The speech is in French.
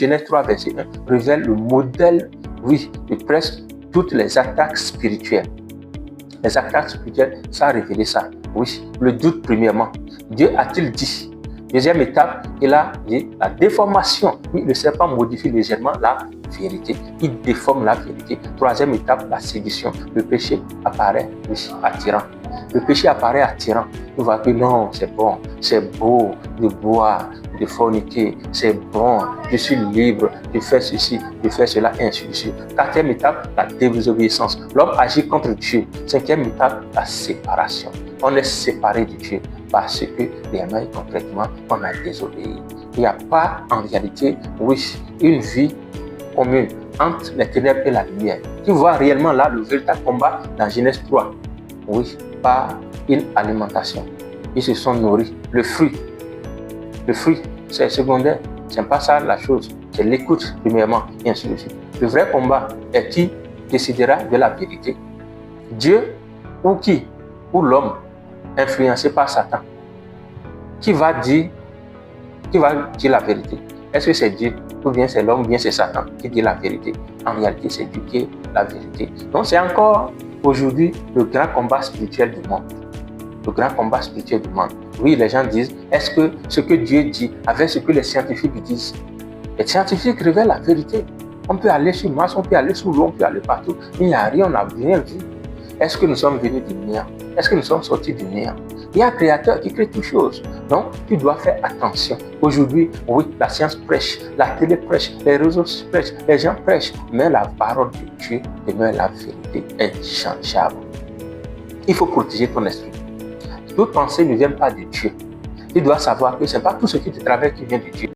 Genèse 3, verset 1, révèle le modèle, oui, de presque toutes les attaques spirituelles. Les attaques spirituelles, ça a révélé ça. Oui, le doute premièrement. Dieu a-t-il dit? Deuxième étape, il a dit la déformation. Oui, le serpent modifie légèrement la vérité. Il déforme la vérité. Troisième étape, la séduction. Le péché apparaît, oui, attirant. Le péché apparaît attirant. On voit que non, c'est bon, c'est beau de boire, de forniquer, c'est bon, je suis libre, je fais ceci, je fais cela, et ainsi de suite. Quatrième étape, la désobéissance. L'homme agit contre Dieu. Cinquième étape, la séparation. On est séparé de Dieu parce que réellement et concrètement, on a désobéi. Il n'y a pas en réalité, oui, une vie commune entre les ténèbres et la lumière. Tu vois réellement là le véritable combat dans Genèse 3. Oui, par une alimentation. Ils se sont nourris. Le fruit, c'est secondaire. C'est pas ça la chose. C'est l'écoute, premièrement, et ainsi de suite. Le vrai combat est qui décidera de la vérité. Dieu ou qui? Ou l'homme influencé par Satan. Qui va dire la vérité? Est-ce que c'est Dieu, ou bien c'est l'homme, ou bien c'est Satan qui dit la vérité? En réalité, c'est Dieu qui est la vérité. Donc, c'est encore aujourd'hui le grand combat spirituel du monde. Le grand combat spirituel du monde. Oui, les gens disent, est-ce que ce que Dieu dit avec ce que les scientifiques disent? Les scientifiques révèlent la vérité. On peut aller sur Mars, on peut aller sur l'eau, on peut aller partout. Il n'y a rien, on n'a rien vu. Est-ce que nous sommes venus du néant? Est-ce que nous sommes sortis du néant? Il y a un créateur qui crée toutes choses. Donc, tu dois faire attention. Aujourd'hui, oui, la science prêche, la télé prêche, les réseaux prêchent, les gens prêchent. Mais la parole de Dieu demeure la vérité inchangeable. Il faut protéger ton esprit. Toute pensée ne vient pas de Dieu. Tu dois savoir que ce n'est pas tout ce qui te traverse qui vient de Dieu.